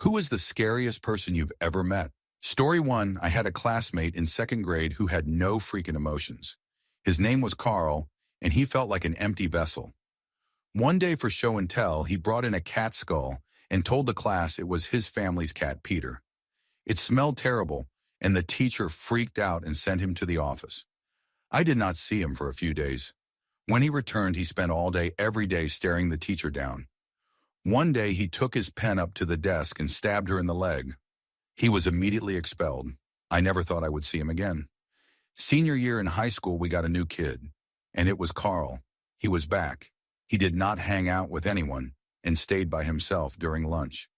Who is the scariest person you've ever met? Story 1, I had a classmate in second grade who had no freaking emotions. His name was Carl, and he felt like an empty vessel. One day for show and tell, he brought in a cat skull and told the class it was his family's cat, Peter. It smelled terrible, and the teacher freaked out and sent him to the office. I did not see him for a few days. When he returned, he spent all day, every day, staring the teacher down. One day, he took his pen up to the desk and stabbed her in the leg. He was immediately expelled. I never thought I would see him again. Senior year in high school, we got a new kid, and it was Carl. He was back. He did not hang out with anyone and stayed by himself during lunch.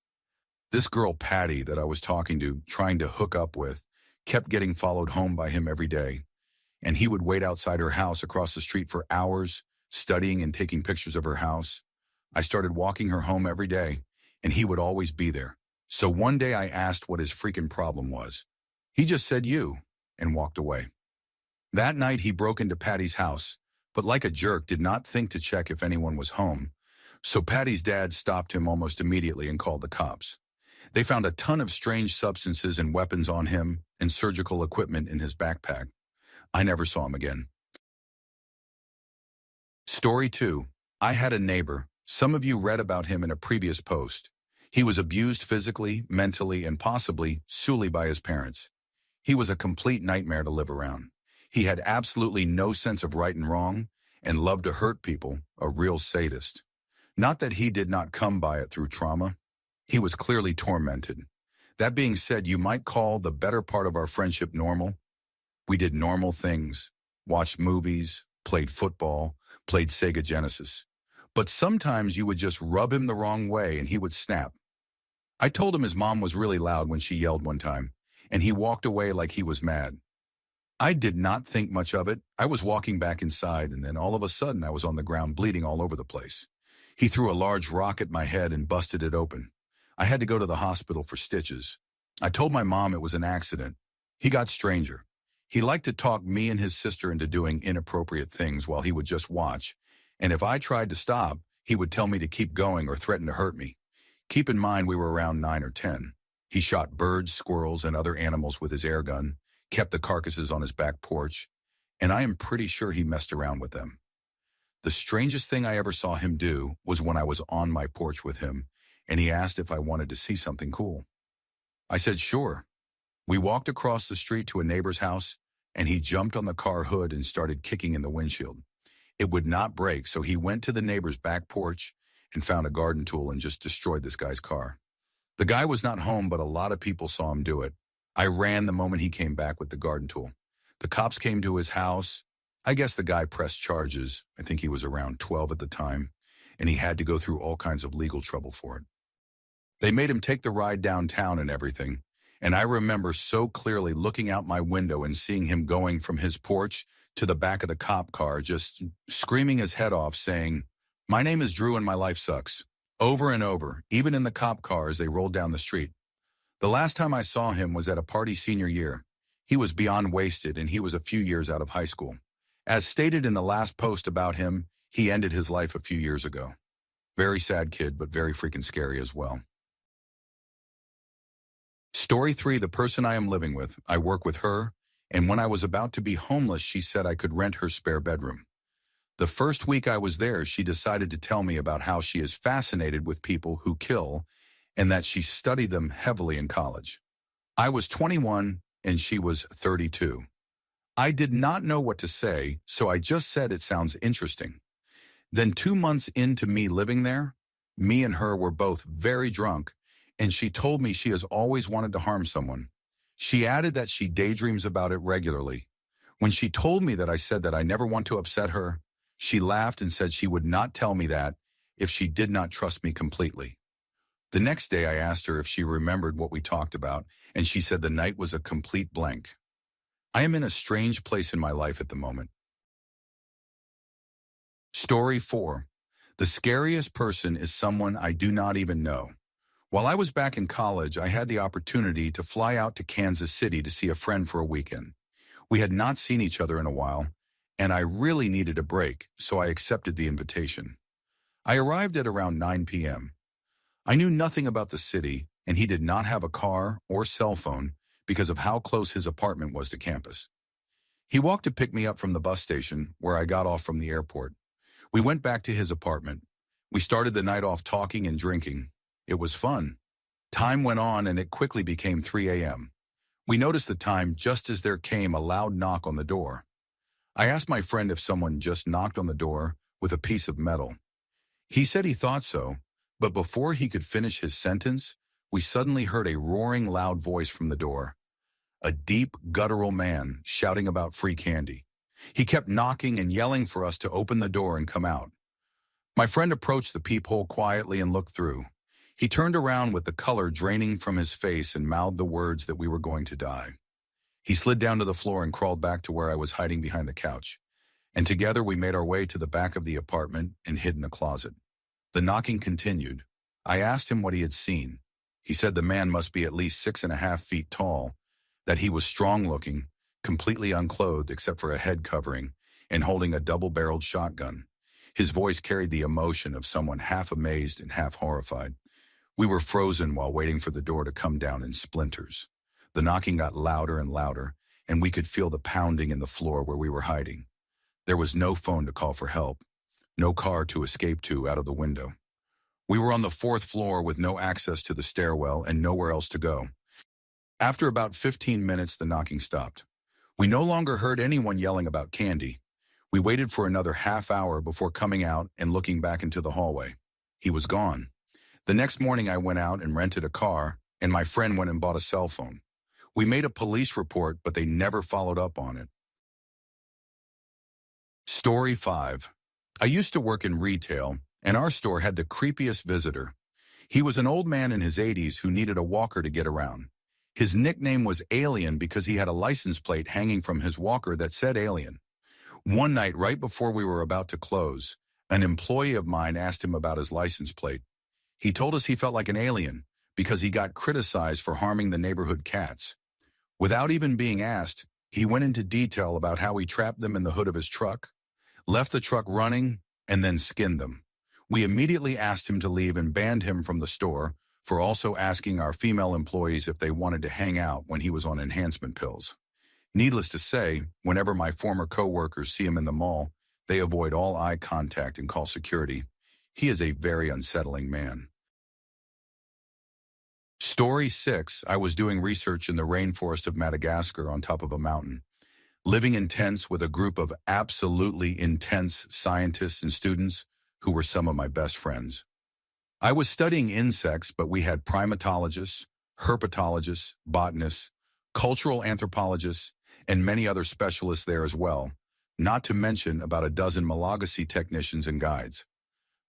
This girl, Patty, that I was talking to, trying to hook up with, kept getting followed home by him every day, and he would wait outside her house across the street for hours, studying and taking pictures of her house. I started walking her home every day, and he would always be there. So one day I asked what his freaking problem was. He just said you, and walked away. That night he broke into Patty's house, but like a jerk did not think to check if anyone was home. So Patty's dad stopped him almost immediately and called the cops. They found a ton of strange substances and weapons on him and surgical equipment in his backpack. I never saw him again. Story 2. I had a neighbor. Some of you read about him in a previous post. He was abused physically, mentally, and possibly solely by his parents. He was a complete nightmare to live around. He had absolutely no sense of right and wrong and loved to hurt people, a real sadist. Not that he did not come by it through trauma. He was clearly tormented. That being said, you might call the better part of our friendship normal. We did normal things, watched movies, played football, played Sega Genesis. But sometimes you would just rub him the wrong way and he would snap. I told him his mom was really loud when she yelled one time, and he walked away like he was mad. I did not think much of it. I was walking back inside, and then all of a sudden I was on the ground bleeding all over the place. He threw a large rock at my head and busted it open. I had to go to the hospital for stitches. I told my mom it was an accident. He got stranger. He liked to talk me and his sister into doing inappropriate things while he would just watch, and if I tried to stop, he would tell me to keep going or threaten to hurt me. Keep in mind we were around 9 or 10. He shot birds, squirrels, and other animals with his air gun, kept the carcasses on his back porch, and I am pretty sure he messed around with them. The strangest thing I ever saw him do was when I was on my porch with him, and he asked if I wanted to see something cool. I said sure. We walked across the street to a neighbor's house, and he jumped on the car hood and started kicking in the windshield. It would not break, so he went to the neighbor's back porch and found a garden tool and just destroyed this guy's car. The guy was not home, but a lot of people saw him do it. I ran the moment he came back with the garden tool. The cops came to his house. I guess the guy pressed charges. I think he was around 12 at the time, and he had to go through all kinds of legal trouble for it. They made him take the ride downtown and everything, and I remember so clearly looking out my window and seeing him going from his porch to the back of the cop car, just screaming his head off, saying, "My name is Drew and my life sucks," over and over, even in the cop car as they rolled down the street. The last time I saw him was at a party senior year. He was beyond wasted, and he was a few years out of high school. As stated in the last post about him, he ended his life a few years ago. Very sad kid, but very freaking scary as well. Story 3, the person I am living with. I work with her, and when I was about to be homeless, she said I could rent her spare bedroom. The first week I was there, she decided to tell me about how she is fascinated with people who kill and that she studied them heavily in college. I was 21 and she was 32. I did not know what to say, so I just said it sounds interesting. Then 2 months into me living there, me and her were both very drunk, and she told me she has always wanted to harm someone. She added that she daydreams about it regularly. When she told me that, I said that I never want to upset her. She laughed and said she would not tell me that if she did not trust me completely. The next day I asked her if she remembered what we talked about, and she said the night was a complete blank. I am in a strange place in my life at the moment. Story 4. The scariest person is someone I do not even know. While I was back in college, I had the opportunity to fly out to Kansas City to see a friend for a weekend. We had not seen each other in a while, and I really needed a break, so I accepted the invitation. I arrived at around 9 p.m. I knew nothing about the city, and he did not have a car or cell phone because of how close his apartment was to campus. He walked to pick me up from the bus station where I got off from the airport. We went back to his apartment. We started the night off talking and drinking. It was fun. Time went on and it quickly became 3 a.m. We noticed the time just as there came a loud knock on the door. I asked my friend if someone just knocked on the door with a piece of metal. He said he thought so, but before he could finish his sentence, we suddenly heard a roaring loud voice from the door. A deep, guttural man shouting about free candy. He kept knocking and yelling for us to open the door and come out. My friend approached the peephole quietly and looked through. He turned around with the color draining from his face and mouthed the words that we were going to die. He slid down to the floor and crawled back to where I was hiding behind the couch. And together we made our way to the back of the apartment and hid in a closet. The knocking continued. I asked him what he had seen. He said the man must be at least 6.5 feet tall, that he was strong-looking, completely unclothed except for a head covering, and holding a double-barreled shotgun. His voice carried the emotion of someone half amazed and half horrified. We were frozen while waiting for the door to come down in splinters. The knocking got louder and louder, and we could feel the pounding in the floor where we were hiding. There was no phone to call for help, no car to escape to out of the window. We were on the 4th floor with no access to the stairwell and nowhere else to go. After about 15 minutes, the knocking stopped. We no longer heard anyone yelling about candy. We waited for another half hour before coming out and looking back into the hallway. He was gone. The next morning, I went out and rented a car, and my friend went and bought a cell phone. We made a police report, but they never followed up on it. Story 5. I used to work in retail, and our store had the creepiest visitor. He was an old man in his 80s who needed a walker to get around. His nickname was Alien because he had a license plate hanging from his walker that said Alien. One night, right before we were about to close, an employee of mine asked him about his license plate. He told us he felt like an alien because he got criticized for harming the neighborhood cats. Without even being asked, he went into detail about how he trapped them in the hood of his truck, left the truck running, and then skinned them. We immediately asked him to leave and banned him from the store for also asking our female employees if they wanted to hang out when he was on enhancement pills. Needless to say, whenever my former co-workers see him in the mall, they avoid all eye contact and call security. He is a very unsettling man. Story 6. I was doing research in the rainforest of Madagascar on top of a mountain, living in tents with a group of absolutely intense scientists and students who were some of my best friends. I was studying insects, but we had primatologists, herpetologists, botanists, cultural anthropologists, and many other specialists there as well, not to mention about a dozen Malagasy technicians and guides.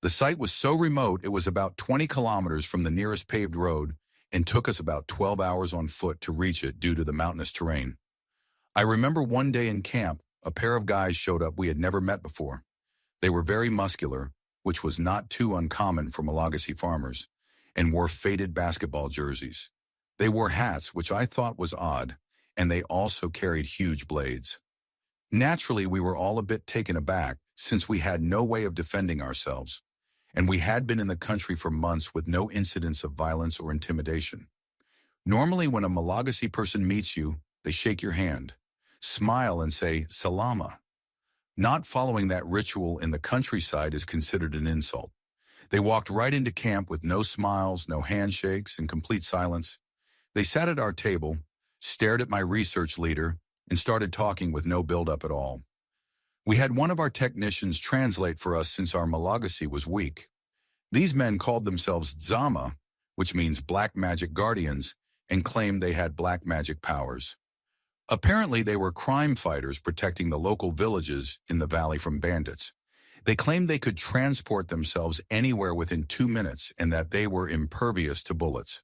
The site was so remote it was about 20 kilometers from the nearest paved road and took us about 12 hours on foot to reach it due to the mountainous terrain. I remember one day in camp, a pair of guys showed up we had never met before. They were very muscular, which was not too uncommon for Malagasy farmers, and wore faded basketball jerseys. They wore hats, which I thought was odd, and they also carried huge blades. Naturally, we were all a bit taken aback since we had no way of defending ourselves, and we had been in the country for months with no incidents of violence or intimidation. Normally, when a Malagasy person meets you, they shake your hand, smile, and say, "Salama." Not following that ritual in the countryside is considered an insult. They walked right into camp with no smiles, no handshakes, and complete silence. They sat at our table, stared at my research leader, and started talking with no build-up at all. We had one of our technicians translate for us since our Malagasy was weak. These men called themselves Zama, which means black magic guardians, and claimed they had black magic powers. Apparently, they were crime fighters protecting the local villages in the valley from bandits. They claimed they could transport themselves anywhere within 2 minutes and that they were impervious to bullets.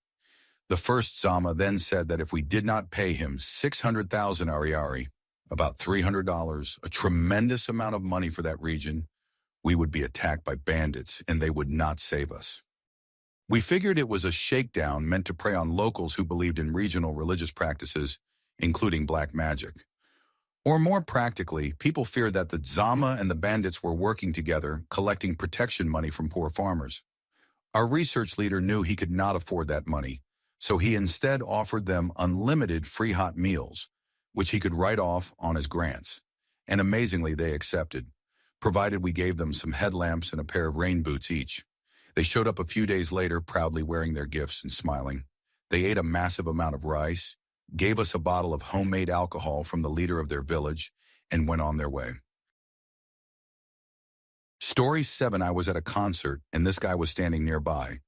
The first Zama then said that if we did not pay him 600,000 Ariari, about $300, a tremendous amount of money for that region, we would be attacked by bandits and they would not save us. We figured it was a shakedown meant to prey on locals who believed in regional religious practices, including black magic. Or more practically, people feared that the Zama and the bandits were working together, collecting protection money from poor farmers. Our research leader knew he could not afford that money, so he instead offered them unlimited free hot meals, which he could write off on his grants. And amazingly, they accepted, provided we gave them some headlamps and a pair of rain boots each. They showed up a few days later, proudly wearing their gifts and smiling. They ate a massive amount of rice, gave us a bottle of homemade alcohol from the leader of their village, and went on their way. Story 7. I was at a concert, and this guy was standing nearby.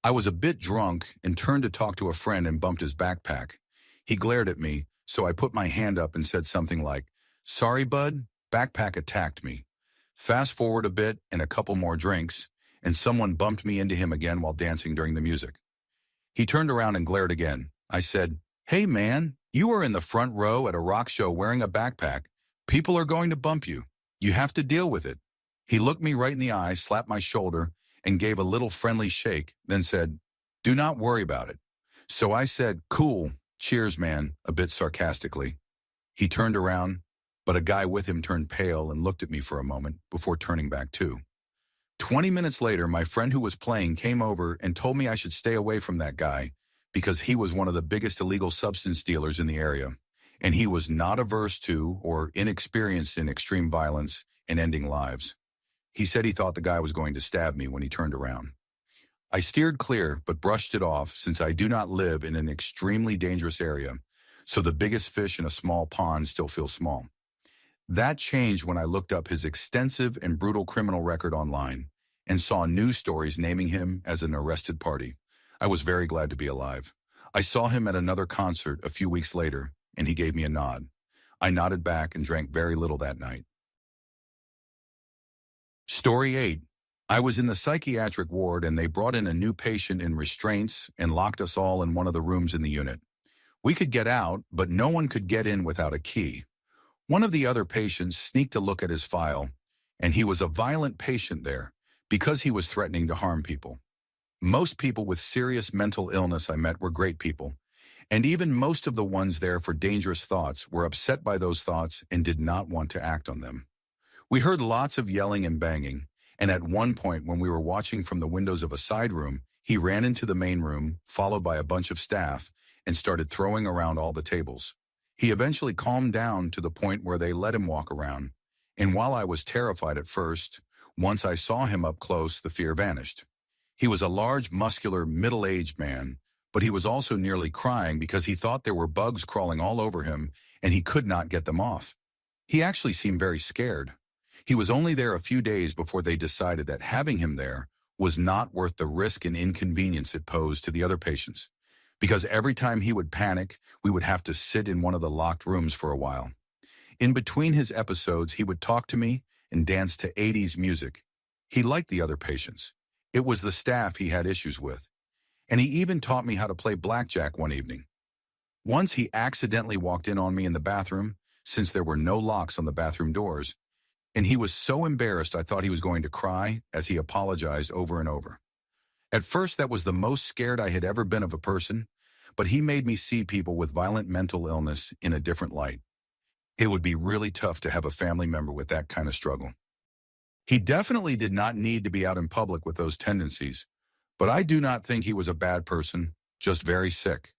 I was a bit drunk and turned to talk to a friend and bumped his backpack. He glared at me, so I put my hand up and said something like, "Sorry, bud, backpack attacked me." Fast forward a bit and a couple more drinks, and someone bumped me into him again while dancing during the music. He turned around and glared again. I said, "Hey man, you are in the front row at a rock show wearing a backpack. People are going to bump you. You have to deal with it." He looked me right in the eye, slapped my shoulder, and gave a little friendly shake, then said, "Do not worry about it." So I said, "Cool, cheers, man," a bit sarcastically. He turned around, but a guy with him turned pale and looked at me for a moment before turning back too. 20 minutes later, my friend who was playing came over and told me I should stay away from that guy because he was one of the biggest illegal substance dealers in the area, and he was not averse to or inexperienced in extreme violence and ending lives. He said he thought the guy was going to stab me when he turned around. I steered clear but brushed it off since I do not live in an extremely dangerous area, so the biggest fish in a small pond still feels small. That changed when I looked up his extensive and brutal criminal record online and saw news stories naming him as an arrested party. I was very glad to be alive. I saw him at another concert a few weeks later, and he gave me a nod. I nodded back and drank very little that night. Story 8. I was in the psychiatric ward and they brought in a new patient in restraints and locked us all in one of the rooms in the unit. We could get out, but no one could get in without a key. One of the other patients sneaked a look at his file, and he was a violent patient there because he was threatening to harm people. Most people with serious mental illness I met were great people, and even most of the ones there for dangerous thoughts were upset by those thoughts and did not want to act on them. We heard lots of yelling and banging, and at one point when we were watching from the windows of a side room, he ran into the main room, followed by a bunch of staff, and started throwing around all the tables. He eventually calmed down to the point where they let him walk around, and while I was terrified at first, once I saw him up close, the fear vanished. He was a large, muscular, middle-aged man, but he was also nearly crying because he thought there were bugs crawling all over him and he could not get them off. He actually seemed very scared. He was only there a few days before they decided that having him there was not worth the risk and inconvenience it posed to the other patients, because every time he would panic, we would have to sit in one of the locked rooms for a while. In between his episodes, he would talk to me and dance to 80s music. He liked the other patients. It was the staff he had issues with. And he even taught me how to play blackjack one evening. Once he accidentally walked in on me in the bathroom, since there were no locks on the bathroom doors, and he was so embarrassed I thought he was going to cry as he apologized over and over. At first, that was the most scared I had ever been of a person, but he made me see people with violent mental illness in a different light. It would be really tough to have a family member with that kind of struggle. He definitely did not need to be out in public with those tendencies, but I do not think he was a bad person, just very sick.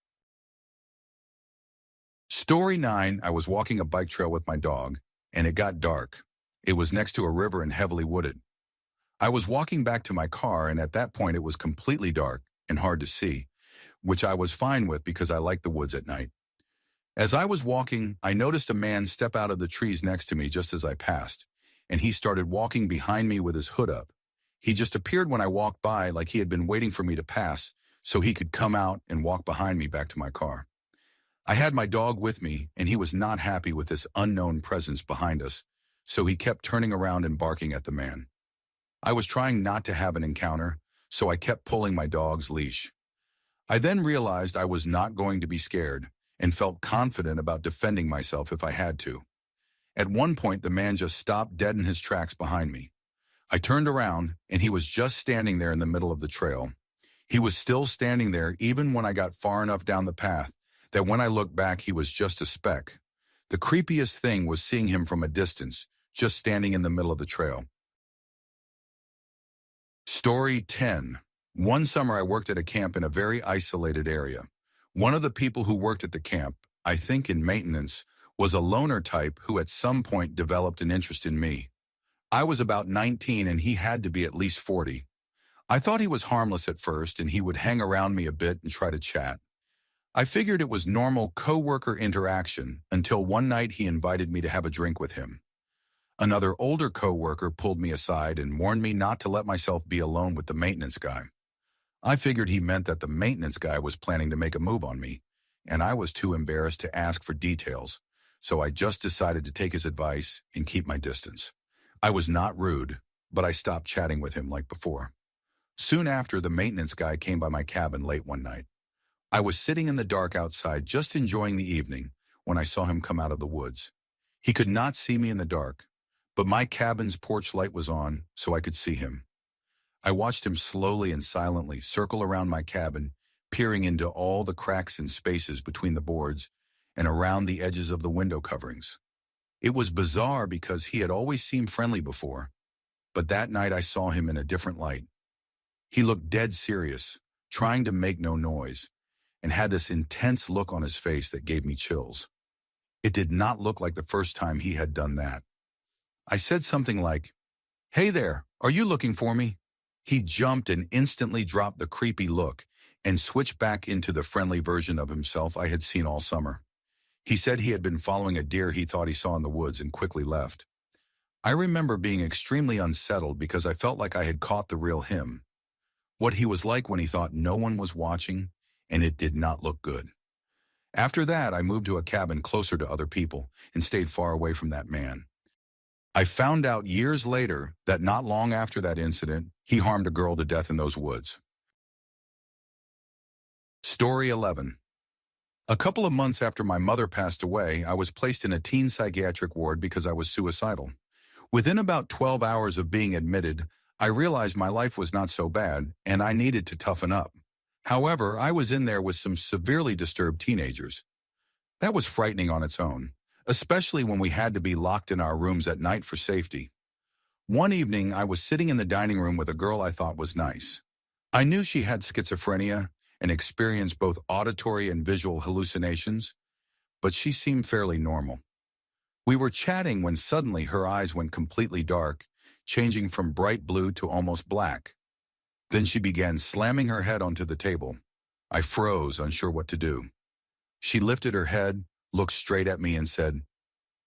Story 9. I was walking a bike trail with my dog, and it got dark. It was next to a river and heavily wooded. I was walking back to my car, and at that point it was completely dark and hard to see, which I was fine with because I like the woods at night. As I was walking, I noticed a man step out of the trees next to me just as I passed, and he started walking behind me with his hood up. He just appeared when I walked by like he had been waiting for me to pass so he could come out and walk behind me back to my car. I had my dog with me, and he was not happy with this unknown presence behind us, so he kept turning around and barking at the man. I was trying not to have an encounter, so I kept pulling my dog's leash. I then realized I was not going to be scared and felt confident about defending myself if I had to. At one point, the man just stopped dead in his tracks behind me. I turned around, and he was just standing there in the middle of the trail. He was still standing there even when I got far enough down the path that when I looked back, he was just a speck. The creepiest thing was seeing him from a distance, just standing in the middle of the trail. Story 10. One summer I worked at a camp in a very isolated area. One of the people who worked at the camp, I think in maintenance, was a loner type who at some point developed an interest in me. I was about 19 and he had to be at least 40. I thought he was harmless at first and he would hang around me a bit and try to chat. I figured it was normal coworker interaction until one night he invited me to have a drink with him. Another older coworker pulled me aside and warned me not to let myself be alone with the maintenance guy. I figured he meant that the maintenance guy was planning to make a move on me, and I was too embarrassed to ask for details, so I just decided to take his advice and keep my distance. I was not rude, but I stopped chatting with him like before. Soon after, the maintenance guy came by my cabin late one night. I was sitting in the dark outside just enjoying the evening when I saw him come out of the woods. He could not see me in the dark, but my cabin's porch light was on, so I could see him. I watched him slowly and silently circle around my cabin, peering into all the cracks and spaces between the boards and around the edges of the window coverings. It was bizarre because he had always seemed friendly before, but that night I saw him in a different light. He looked dead serious, trying to make no noise, and had this intense look on his face that gave me chills. It did not look like the first time he had done that. I said something like, "Hey there, are you looking for me?" He jumped and instantly dropped the creepy look and switched back into the friendly version of himself I had seen all summer. He said he had been following a deer he thought he saw in the woods and quickly left. I remember being extremely unsettled because I felt like I had caught the real him. What he was like when he thought no one was watching, and it did not look good. After that, I moved to a cabin closer to other people and stayed far away from that man. I found out years later that not long after that incident, he harmed a girl to death in those woods. Story 11. A couple of months after my mother passed away, I was placed in a teen psychiatric ward because I was suicidal. Within about 12 hours of being admitted, I realized my life was not so bad and I needed to toughen up. However, I was in there with some severely disturbed teenagers. That was frightening on its own, especially when we had to be locked in our rooms at night for safety. One evening, I was sitting in the dining room with a girl I thought was nice. I knew she had schizophrenia and experienced both auditory and visual hallucinations, but she seemed fairly normal. We were chatting when suddenly her eyes went completely dark, changing from bright blue to almost black. Then she began slamming her head onto the table. I froze, unsure what to do. She lifted her head, looked straight at me and said,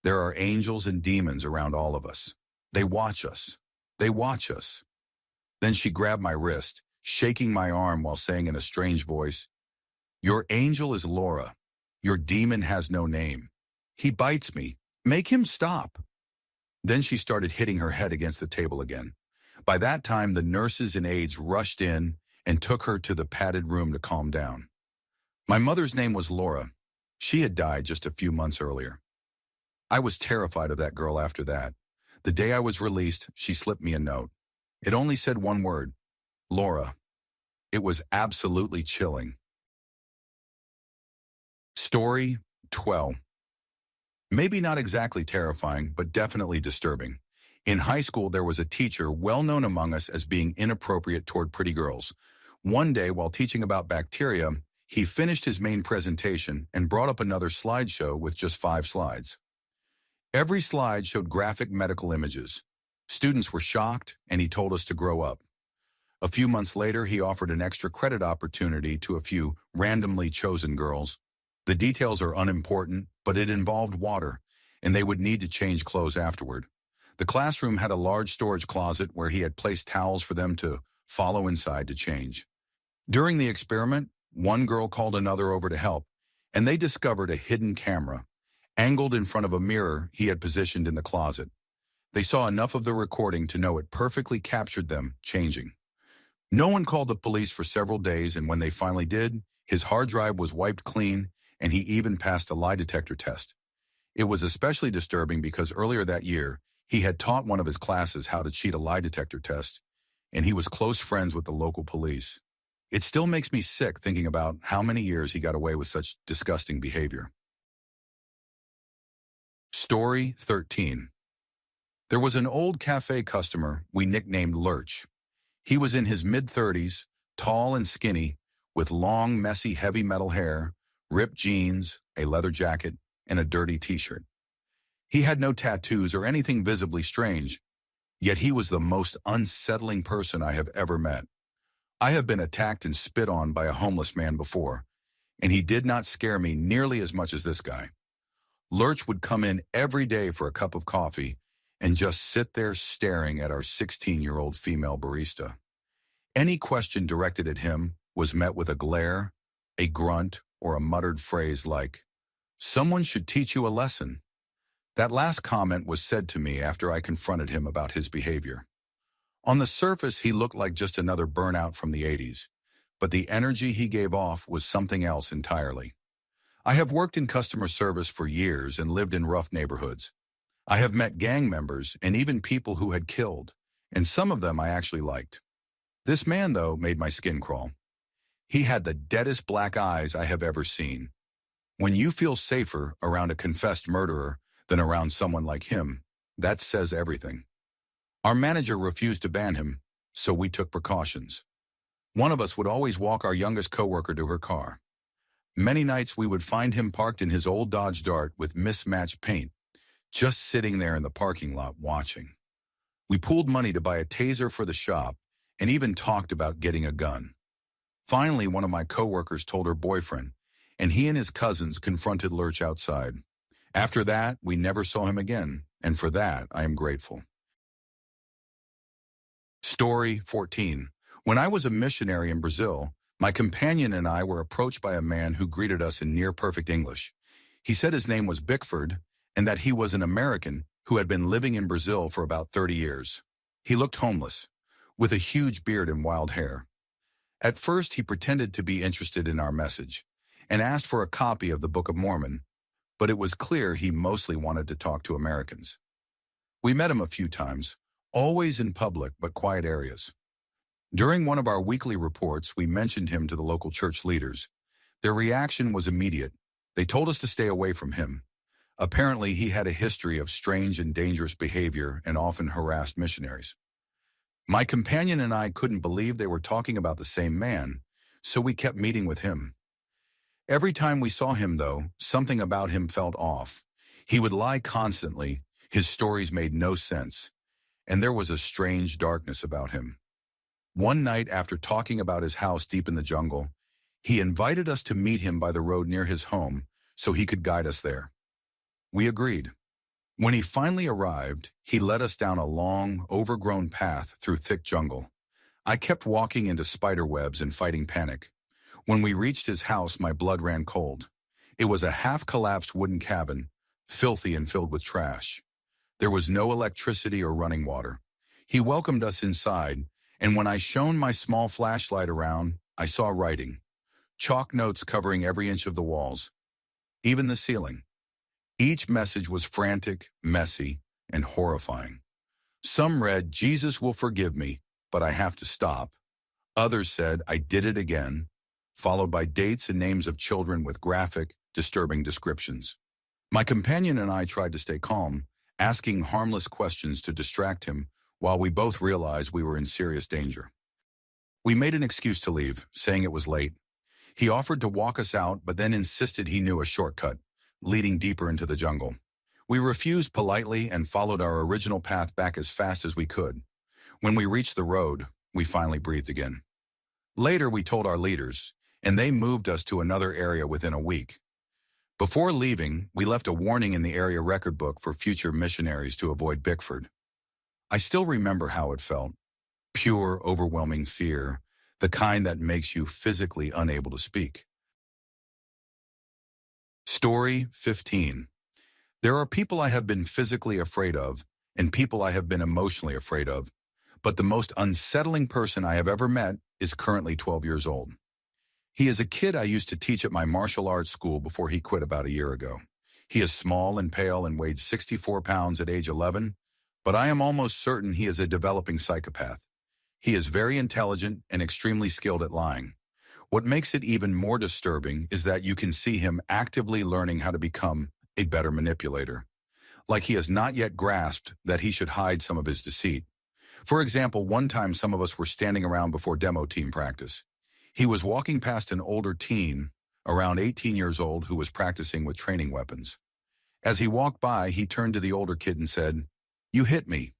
"There are angels and demons around all of us. They watch us. They watch us." Then she grabbed my wrist, shaking my arm while saying in a strange voice, "Your angel is Laura. Your demon has no name. He bites me. Make him stop." Then she started hitting her head against the table again. By that time, the nurses and aides rushed in and took her to the padded room to calm down. My mother's name was Laura. She had died just a few months earlier. I was terrified of that girl after that. The day I was released, she slipped me a note. It only said one word, Laura. It was absolutely chilling. Story 12. Maybe not exactly terrifying, but definitely disturbing. In high school, there was a teacher well known among us as being inappropriate toward pretty girls. One day, while teaching about bacteria, he finished his main presentation and brought up another slideshow with just 5 slides. Every slide showed graphic medical images. Students were shocked, and he told us to grow up. A few months later, he offered an extra credit opportunity to a few randomly chosen girls. The details are unimportant, but it involved water, and they would need to change clothes afterward. The classroom had a large storage closet where he had placed towels for them to follow inside to change. During the experiment, one girl called another over to help, and they discovered a hidden camera, angled in front of a mirror he had positioned in the closet. They saw enough of the recording to know it perfectly captured them changing. No one called the police for several days, and when they finally did, his hard drive was wiped clean, and he even passed a lie detector test. It was especially disturbing because earlier that year, he had taught one of his classes how to cheat a lie detector test, and he was close friends with the local police. It still makes me sick thinking about how many years he got away with such disgusting behavior. Story 13. There was an old cafe customer we nicknamed Lurch. He was in his mid-30s, tall and skinny, with long, messy, heavy metal hair, ripped jeans, a leather jacket, and a dirty t-shirt. He had no tattoos or anything visibly strange, yet he was the most unsettling person I have ever met. I have been attacked and spit on by a homeless man before, and he did not scare me nearly as much as this guy. Lurch would come in every day for a cup of coffee and just sit there staring at our 16-year-old female barista. Any question directed at him was met with a glare, a grunt, or a muttered phrase like, "Someone should teach you a lesson." That last comment was said to me after I confronted him about his behavior. On the surface, he looked like just another burnout from the 80s, but the energy he gave off was something else entirely. I have worked in customer service for years and lived in rough neighborhoods. I have met gang members and even people who had killed, and some of them I actually liked. This man, though, made my skin crawl. He had the deadest black eyes I have ever seen. When you feel safer around a confessed murderer than around someone like him, that says everything. Our manager refused to ban him, so we took precautions. One of us would always walk our youngest coworker to her car. Many nights we would find him parked in his old Dodge Dart with mismatched paint, just sitting there in the parking lot watching. We pooled money to buy a taser for the shop and even talked about getting a gun. Finally, one of my coworkers told her boyfriend, and he and his cousins confronted Lurch outside. After that, we never saw him again, and for that, I am grateful. Story 14. When I was a missionary in Brazil, my companion and I were approached by a man who greeted us in near-perfect English. He said his name was Bickford and that he was an American who had been living in Brazil for about 30 years. He looked homeless, with a huge beard and wild hair. At first, he pretended to be interested in our message and asked for a copy of the Book of Mormon, but it was clear he mostly wanted to talk to Americans. We met him a few times, always in public but quiet areas. During one of our weekly reports, we mentioned him to the local church leaders. Their reaction was immediate. They told us to stay away from him. Apparently, he had a history of strange and dangerous behavior and often harassed missionaries. My companion and I couldn't believe they were talking about the same man, so we kept meeting with him. Every time we saw him, though, something about him felt off. He would lie constantly, his stories made no sense, and there was a strange darkness about him. One night, after talking about his house deep in the jungle, he invited us to meet him by the road near his home so he could guide us there. We agreed. When he finally arrived, he led us down a long, overgrown path through thick jungle. I kept walking into spider webs and fighting panic. When we reached his house, my blood ran cold. It was a half-collapsed wooden cabin, filthy and filled with trash. There was no electricity or running water. He welcomed us inside, and when I shone my small flashlight around, I saw writing. Chalk notes covering every inch of the walls, even the ceiling. Each message was frantic, messy, and horrifying. Some read, "Jesus will forgive me, but I have to stop." Others said, "I did it again," followed by dates and names of children with graphic, disturbing descriptions. My companion and I tried to stay calm, asking harmless questions to distract him while we both realized we were in serious danger. We made an excuse to leave, saying it was late. He offered to walk us out, but then insisted he knew a shortcut, leading deeper into the jungle. We refused politely and followed our original path back as fast as we could. When we reached the road, we finally breathed again. Later, we told our leaders, and they moved us to another area within a week. Before leaving, we left a warning in the area record book for future missionaries to avoid Bickford. I still remember how it felt. Pure, overwhelming fear, the kind that makes you physically unable to speak. Story 15. There are people I have been physically afraid of and people I have been emotionally afraid of, but the most unsettling person I have ever met is currently 12 years old. He is a kid I used to teach at my martial arts school before he quit about a year ago. He is small and pale and weighed 64 pounds at age 11, but I am almost certain he is a developing psychopath. He is very intelligent and extremely skilled at lying. What makes it even more disturbing is that you can see him actively learning how to become a better manipulator. Like he has not yet grasped that he should hide some of his deceit. For example, one time some of us were standing around before demo team practice. He was walking past an older teen, around 18 years old, who was practicing with training weapons. As he walked by, he turned to the older kid and said, "You hit me."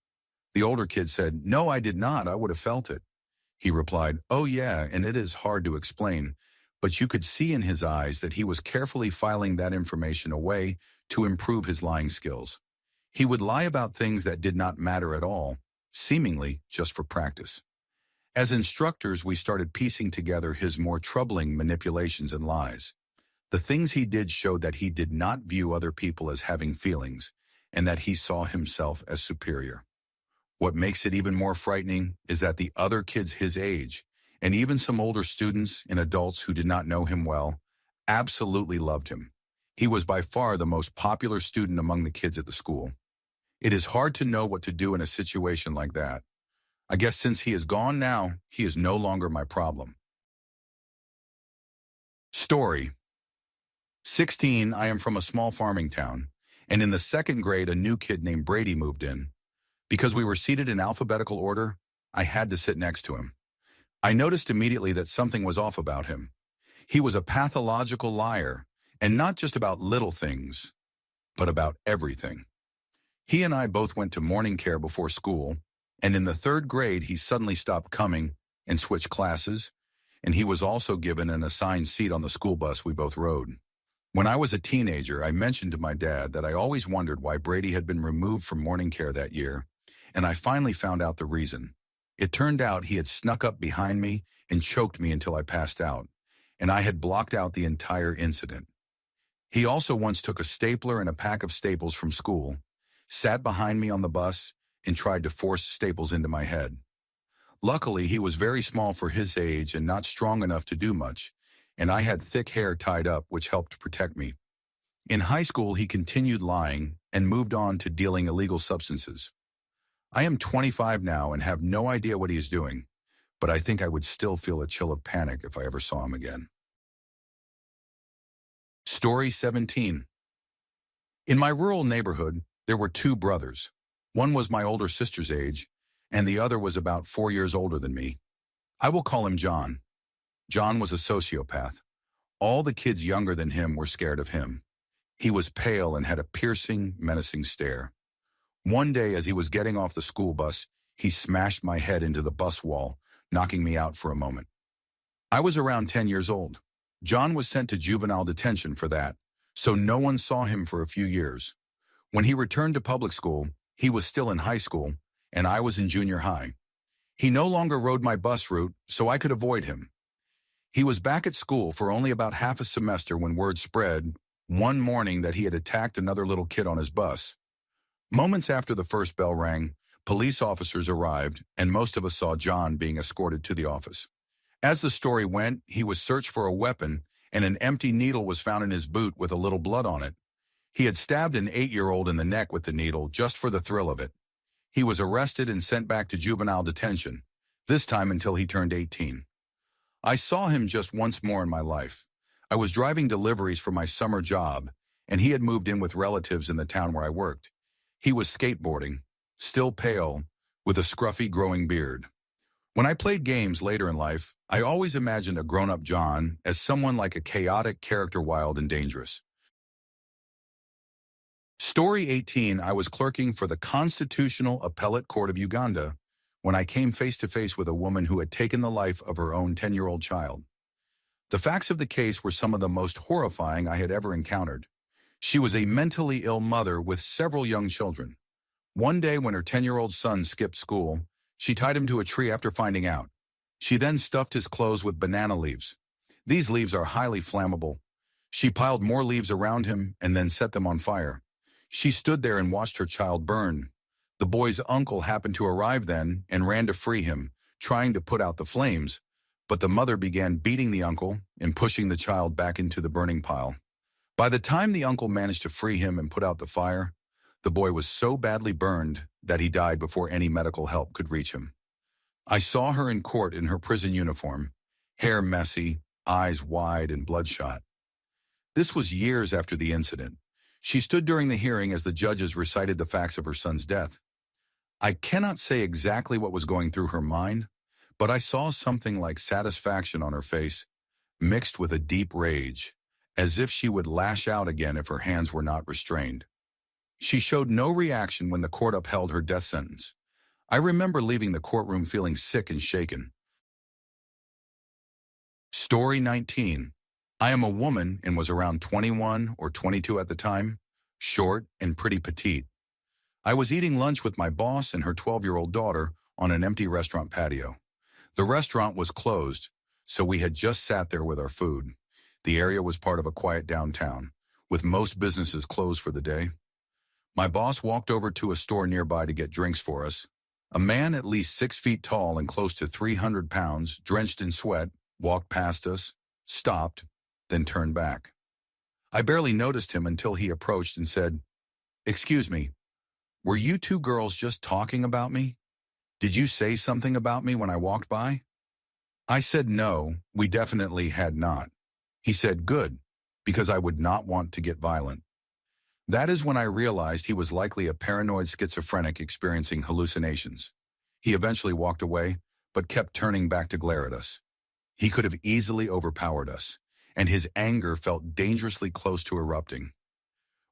The older kid said, "No, I did not. I would have felt it." He replied, "Oh yeah, and it is hard to explain," but you could see in his eyes that he was carefully filing that information away to improve his lying skills. He would lie about things that did not matter at all, seemingly just for practice. As instructors, we started piecing together his more troubling manipulations and lies. The things he did showed that he did not view other people as having feelings, and that he saw himself as superior. What makes it even more frightening is that the other kids his age, and even some older students and adults who did not know him well, absolutely loved him. He was by far the most popular student among the kids at the school. It is hard to know what to do in a situation like that. I guess since he is gone now, he is no longer my problem. Story. 16, I am from a small farming town, and in the second grade, a new kid named Brady moved in. Because we were seated in alphabetical order, I had to sit next to him. I noticed immediately that something was off about him. He was a pathological liar, and not just about little things, but about everything. He and I both went to morning care before school, and in the third grade, he suddenly stopped coming and switched classes, and he was also given an assigned seat on the school bus we both rode. When I was a teenager, I mentioned to my dad that I always wondered why Brady had been removed from morning care that year, and I finally found out the reason. It turned out he had snuck up behind me and choked me until I passed out, and I had blocked out the entire incident. He also once took a stapler and a pack of staples from school, sat behind me on the bus, and tried to force staples into my head. Luckily, he was very small for his age and not strong enough to do much, and I had thick hair tied up, which helped protect me. In high school, he continued lying and moved on to dealing illegal substances. I am 25 now and have no idea what he is doing, but I think I would still feel a chill of panic if I ever saw him again. Story 17. In my rural neighborhood, there were two brothers. One was my older sister's age, and the other was about 4 years older than me. I will call him John. John was a sociopath. All the kids younger than him were scared of him. He was pale and had a piercing, menacing stare. One day, as he was getting off the school bus, he smashed my head into the bus wall, knocking me out for a moment. I was around 10 years old. John was sent to juvenile detention for that, so no one saw him for a few years. When he returned to public school, he was still in high school, and I was in junior high. He no longer rode my bus route, so I could avoid him. He was back at school for only about half a semester when word spread one morning that he had attacked another little kid on his bus. Moments after the first bell rang, police officers arrived, and most of us saw John being escorted to the office. As the story went, he was searched for a weapon, and an empty needle was found in his boot with a little blood on it. He had stabbed an 8-year-old in the neck with the needle just for the thrill of it. He was arrested and sent back to juvenile detention, this time until he turned 18. I saw him just once more in my life. I was driving deliveries for my summer job, and he had moved in with relatives in the town where I worked. He was skateboarding, still pale, with a scruffy growing beard. When I played games later in life, I always imagined a grown-up John as someone like a chaotic character, wild and dangerous. Story 18. I was clerking for the Constitutional Appellate Court of Uganda when I came face to face with a woman who had taken the life of her own 10-year-old child. The facts of the case were some of the most horrifying I had ever encountered. She was a mentally ill mother with several young children. One day when her 10-year-old son skipped school, she tied him to a tree after finding out. She then stuffed his clothes with banana leaves. These leaves are highly flammable. She piled more leaves around him and then set them on fire. She stood there and watched her child burn. The boy's uncle happened to arrive then and ran to free him, trying to put out the flames, but the mother began beating the uncle and pushing the child back into the burning pile. By the time the uncle managed to free him and put out the fire, the boy was so badly burned that he died before any medical help could reach him. I saw her in court in her prison uniform, hair messy, eyes wide and bloodshot. This was years after the incident. She stood during the hearing as the judges recited the facts of her son's death. I cannot say exactly what was going through her mind, but I saw something like satisfaction on her face, mixed with a deep rage, as if she would lash out again if her hands were not restrained. She showed no reaction when the court upheld her death sentence. I remember leaving the courtroom feeling sick and shaken. Story 19. I am a woman and was around 21 or 22 at the time, short and pretty petite. I was eating lunch with my boss and her 12-year-old daughter on an empty restaurant patio. The restaurant was closed, so we had just sat there with our food. The area was part of a quiet downtown, with most businesses closed for the day. My boss walked over to a store nearby to get drinks for us. A man at least 6 feet tall and close to 300 pounds, drenched in sweat, walked past us, stopped, then turned back. I barely noticed him until he approached and said, "Excuse me, were you two girls just talking about me? Did you say something about me when I walked by?" I said no, we definitely had not. He said, "Good, because I would not want to get violent." That is when I realized he was likely a paranoid schizophrenic experiencing hallucinations. He eventually walked away, but kept turning back to glare at us. He could have easily overpowered us, and his anger felt dangerously close to erupting.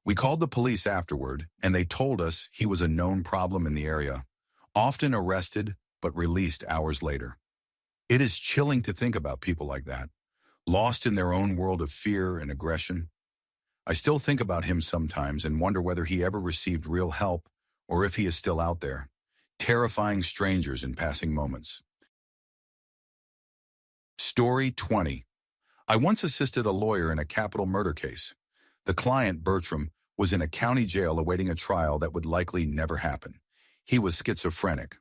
We called the police afterward, and they told us he was a known problem in the area, often arrested but released hours later. It is chilling to think about people like that, lost in their own world of fear and aggression. I still think about him sometimes and wonder whether he ever received real help or if he is still out there, terrifying strangers in passing moments. Story 20. I once assisted a lawyer in a capital murder case. The client, Bertram, was in a county jail awaiting a trial that would likely never happen. He was schizophrenic.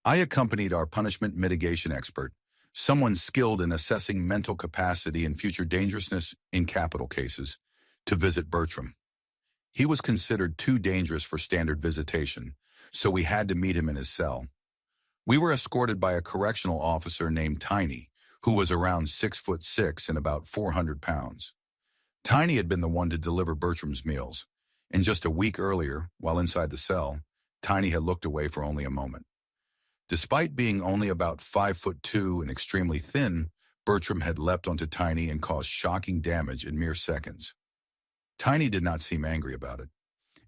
I accompanied our punishment mitigation expert, someone skilled in assessing mental capacity and future dangerousness in capital cases, to visit Bertram. He was considered too dangerous for standard visitation, so we had to meet him in his cell. We were escorted by a correctional officer named Tiny, who was around 6'6" and about 400 pounds. Tiny had been the one to deliver Bertram's meals, and just a week earlier, while inside the cell, Tiny had looked away for only a moment. Despite being only about 5'2" and extremely thin, Bertram had leapt onto Tiny and caused shocking damage in mere seconds. Tiny did not seem angry about it.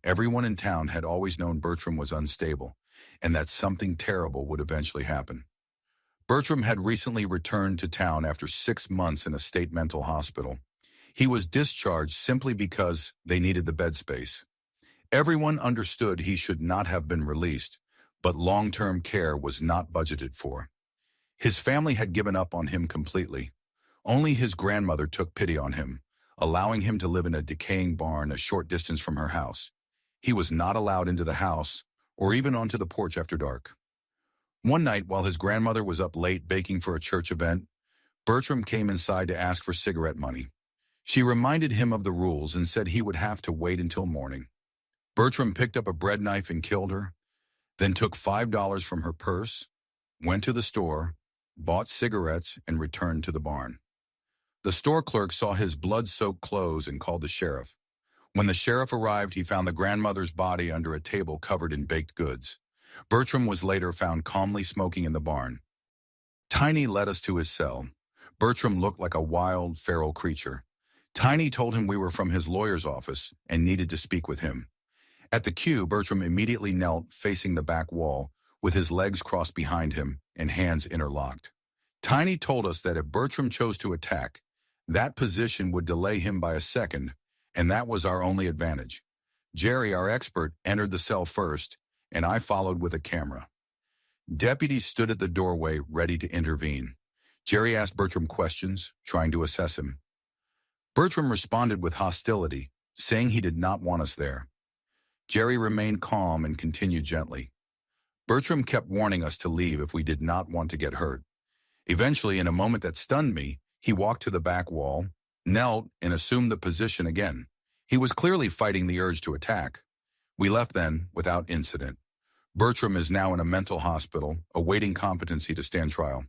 Everyone in town had always known Bertram was unstable, and that something terrible would eventually happen. Bertram had recently returned to town after 6 months in a state mental hospital. He was discharged simply because they needed the bed space. Everyone understood he should not have been released, but long-term care was not budgeted for. His family had given up on him completely. Only his grandmother took pity on him, allowing him to live in a decaying barn a short distance from her house. He was not allowed into the house or even onto the porch after dark. One night, while his grandmother was up late baking for a church event, Bertram came inside to ask for cigarette money. She reminded him of the rules and said he would have to wait until morning. Bertram picked up a bread knife and killed her, then took $5 from her purse, went to the store, bought cigarettes, and returned to the barn. The store clerk saw his blood-soaked clothes and called the sheriff. When the sheriff arrived, he found the grandmother's body under a table covered in baked goods. Bertram was later found calmly smoking in the barn. Tiny led us to his cell. Bertram looked like a wild, feral creature. Tiny told him we were from his lawyer's office and needed to speak with him. At the cue, Bertram immediately knelt facing the back wall, with his legs crossed behind him and hands interlocked. Tiny told us that if Bertram chose to attack, that position would delay him by a second, and that was our only advantage. Jerry, our expert, entered the cell first, and I followed with a camera. Deputies stood at the doorway, ready to intervene. Jerry asked Bertram questions, trying to assess him. Bertram responded with hostility, saying he did not want us there. Jerry remained calm and continued gently. Bertram kept warning us to leave if we did not want to get hurt. Eventually, in a moment that stunned me, he walked to the back wall, knelt, and assumed the position again. He was clearly fighting the urge to attack. We left then, without incident. Bertram is now in a mental hospital, awaiting competency to stand trial.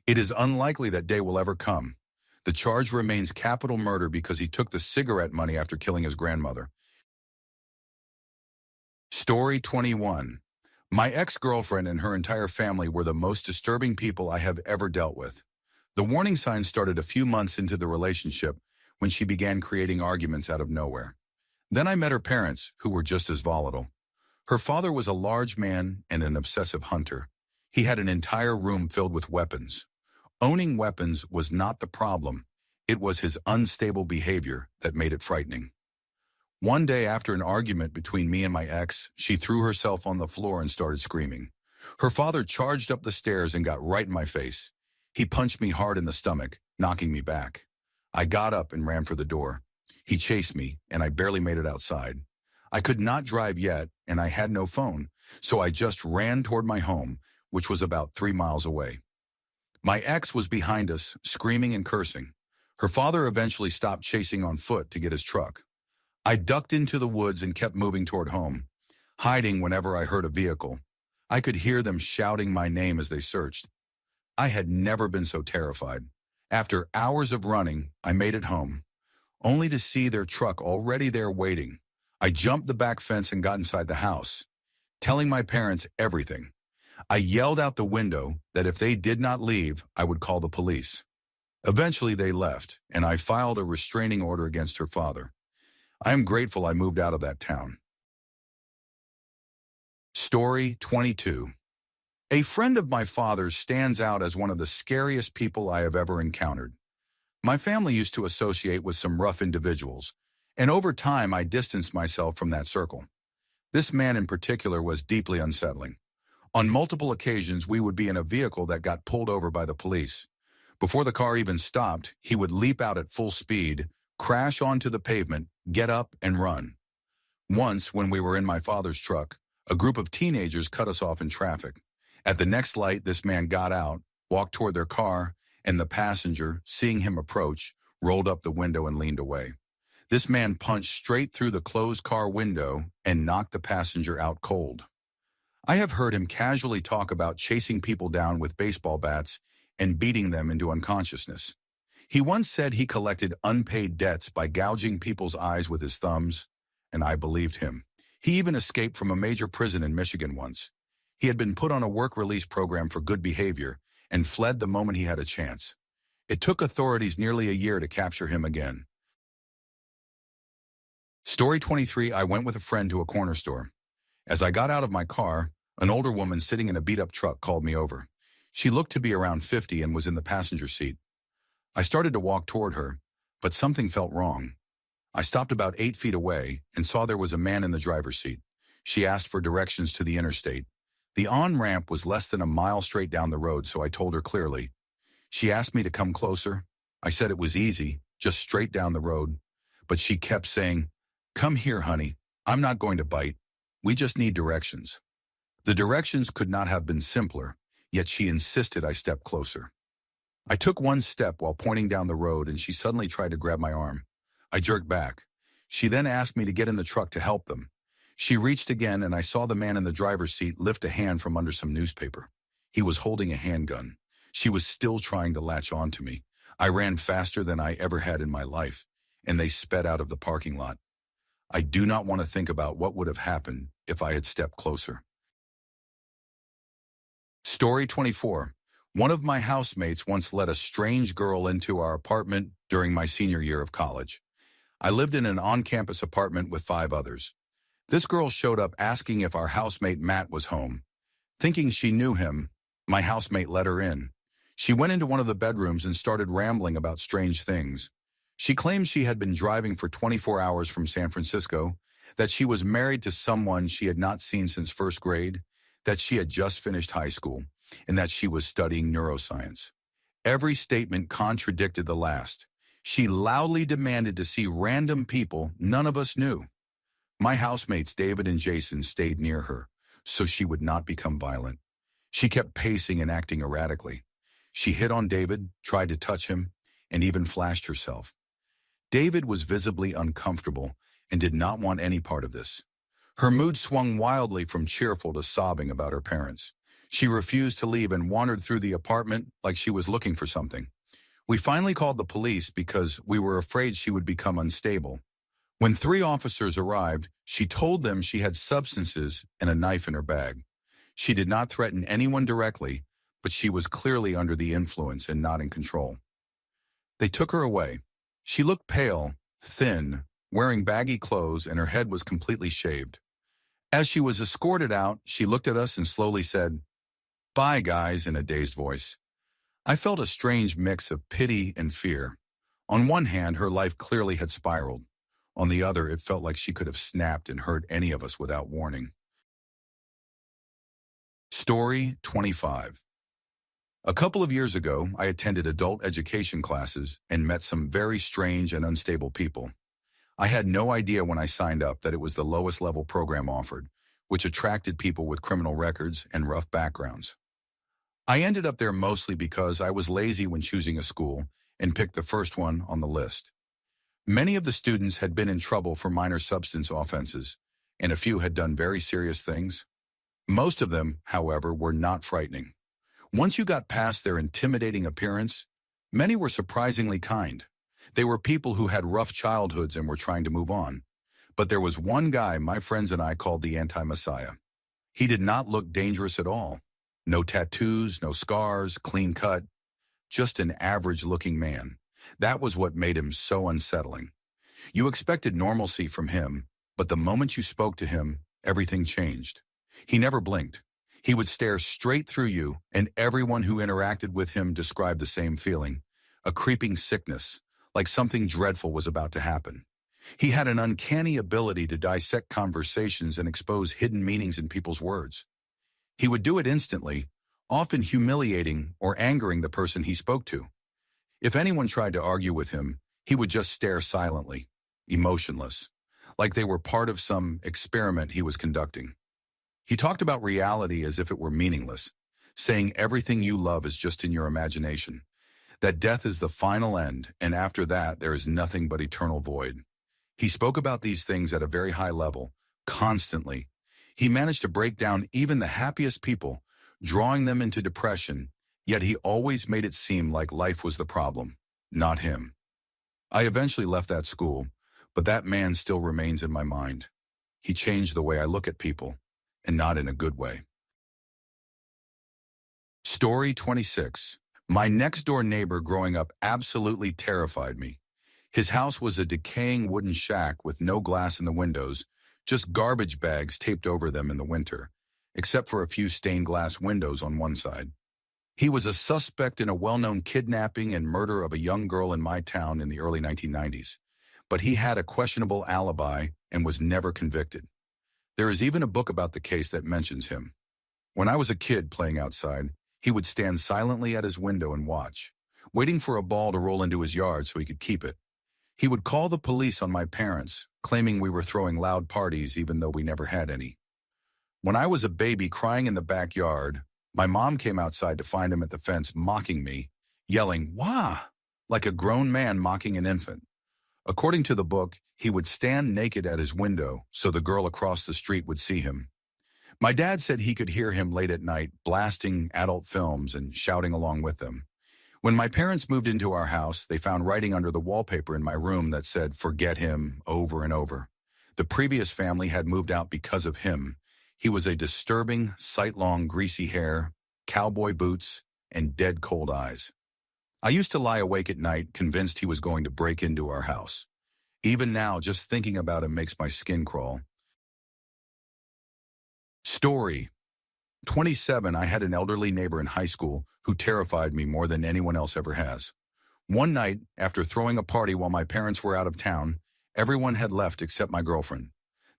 It is unlikely that day will ever come. The charge remains capital murder because he took the cigarette money after killing his grandmother. Story 21. My ex-girlfriend and her entire family were the most disturbing people I have ever dealt with. The warning signs started a few months into the relationship when she began creating arguments out of nowhere. Then I met her parents, who were just as volatile. Her father was a large man and an obsessive hunter. He had an entire room filled with weapons. Owning weapons was not the problem. It was his unstable behavior that made it frightening. One day after an argument between me and my ex, she threw herself on the floor and started screaming. Her father charged up the stairs and got right in my face. He punched me hard in the stomach, knocking me back. I got up and ran for the door. He chased me, and I barely made it outside. I could not drive yet, and I had no phone, so I just ran toward my home, which was about 3 miles away. My ex was behind us, screaming and cursing. Her father eventually stopped chasing on foot to get his truck. I ducked into the woods and kept moving toward home, hiding whenever I heard a vehicle. I could hear them shouting my name as they searched. I had never been so terrified. After hours of running, I made it home, only to see their truck already there waiting. I jumped the back fence and got inside the house, telling my parents everything. I yelled out the window that if they did not leave, I would call the police. Eventually they left, and I filed a restraining order against her father. I am grateful I moved out of that town. Story 22. A friend of my father's stands out as one of the scariest people I have ever encountered. My family used to associate with some rough individuals, and over time I distanced myself from that circle. This man in particular was deeply unsettling. On multiple occasions, we would be in a vehicle that got pulled over by the police. Before the car even stopped, he would leap out at full speed, crash onto the pavement, get up, and run. Once, when we were in my father's truck, a group of teenagers cut us off in traffic. At the next light, this man got out, walked toward their car, and the passenger, seeing him approach, rolled up the window and leaned away. This man punched straight through the closed car window and knocked the passenger out cold. I have heard him casually talk about chasing people down with baseball bats and beating them into unconsciousness. He once said he collected unpaid debts by gouging people's eyes with his thumbs, and I believed him. He even escaped from a major prison in Michigan once. He had been put on a work release program for good behavior and fled the moment he had a chance. It took authorities nearly a year to capture him again. Story 23. I went with a friend to a corner store. As I got out of my car, an older woman sitting in a beat-up truck called me over. She looked to be around 50 and was in the passenger seat. I started to walk toward her, but something felt wrong. I stopped about 8 feet away and saw there was a man in the driver's seat. She asked for directions to the interstate. The on-ramp was less than a mile straight down the road, so I told her clearly. She asked me to come closer. I said it was easy, just straight down the road. But she kept saying, "Come here, honey. I'm not going to bite. We just need directions." The directions could not have been simpler, yet she insisted I step closer. I took one step while pointing down the road, and she suddenly tried to grab my arm. I jerked back. She then asked me to get in the truck to help them. She reached again, and I saw the man in the driver's seat lift a hand from under some newspaper. He was holding a handgun. She was still trying to latch on to me. I ran faster than I ever had in my life, and they sped out of the parking lot. I do not want to think about what would have happened if I had stepped closer. Story 24. One of my housemates once let a strange girl into our apartment during my senior year of college. I lived in an on-campus apartment with 5 others. This girl showed up asking if our housemate Matt was home. Thinking she knew him, my housemate let her in. She went into one of the bedrooms and started rambling about strange things. She claimed she had been driving for 24 hours from San Francisco, that she was married to someone she had not seen since first grade, that she had just finished high school, and that she was studying neuroscience. Every statement contradicted the last. She loudly demanded to see random people none of us knew. My housemates David and Jason stayed near her, so she would not become violent. She kept pacing and acting erratically. She hit on David, tried to touch him, and even flashed herself. David was visibly uncomfortable and did not want any part of this. Her mood swung wildly from cheerful to sobbing about her parents. She refused to leave and wandered through the apartment like she was looking for something. We finally called the police because we were afraid she would become unstable. When 3 officers arrived, she told them she had substances and a knife in her bag. She did not threaten anyone directly, but she was clearly under the influence and not in control. They took her away. She looked pale, thin, wearing baggy clothes, and her head was completely shaved. As she was escorted out, she looked at us and slowly said, "Bye, guys," in a dazed voice. I felt a strange mix of pity and fear. On one hand, her life clearly had spiraled. On the other, it felt like she could have snapped and hurt any of us without warning. Story 25. A couple of years ago, I attended adult education classes and met some very strange and unstable people. I had no idea when I signed up that it was the lowest level program offered, which attracted people with criminal records and rough backgrounds. I ended up there mostly because I was lazy when choosing a school and picked the first one on the list. Many of the students had been in trouble for minor substance offenses, and a few had done very serious things. Most of them, however, were not frightening. Once you got past their intimidating appearance, many were surprisingly kind. They were people who had rough childhoods and were trying to move on. But there was one guy my friends and I called the anti-Messiah. He did not look dangerous at all. No tattoos, no scars, clean cut, just an average-looking man. That was what made him so unsettling. You expected normalcy from him, but the moment you spoke to him, everything changed. He never blinked. He would stare straight through you, and everyone who interacted with him described the same feeling, a creeping sickness, like something dreadful was about to happen. He had an uncanny ability to dissect conversations and expose hidden meanings in people's words. He would do it instantly, often humiliating or angering the person he spoke to. If anyone tried to argue with him, he would just stare silently, emotionless, like they were part of some experiment he was conducting. He talked about reality as if it were meaningless, saying everything you love is just in your imagination, that death is the final end, and after that there is nothing but eternal void. He spoke about these things at a very high level, constantly. He managed to break down even the happiest people, drawing them into depression, yet he always made it seem like life was the problem, not him. I eventually left that school, but that man still remains in my mind. He changed the way I look at people, and not in a good way. Story 26. My next-door neighbor growing up absolutely terrified me. His house was a decaying wooden shack with no glass in the windows, just garbage bags taped over them in the winter, except for a few stained glass windows on one side. He was a suspect in a well-known kidnapping and murder of a young girl in my town in the early 1990s, but he had a questionable alibi and was never convicted. There is even a book about the case that mentions him. When I was a kid playing outside, he would stand silently at his window and watch, waiting for a ball to roll into his yard so he could keep it. He would call the police on my parents, claiming we were throwing loud parties even though we never had any. When I was a baby crying in the backyard, my mom came outside to find him at the fence mocking me, yelling, "Wah!" like a grown man mocking an infant. According to the book, he would stand naked at his window so the girl across the street would see him. My dad said he could hear him late at night blasting adult films and shouting along with them. When my parents moved into our house, they found writing under the wallpaper in my room that said, "Forget him," over and over. The previous family had moved out because of him. He was a disturbing, sight-long, greasy hair, cowboy boots, and dead cold eyes. I used to lie awake at night, convinced he was going to break into our house. Even now, just thinking about him makes my skin crawl. Story 27. I had an elderly neighbor in high school who terrified me more than anyone else ever has. One night, after throwing a party while my parents were out of town, everyone had left except my girlfriend.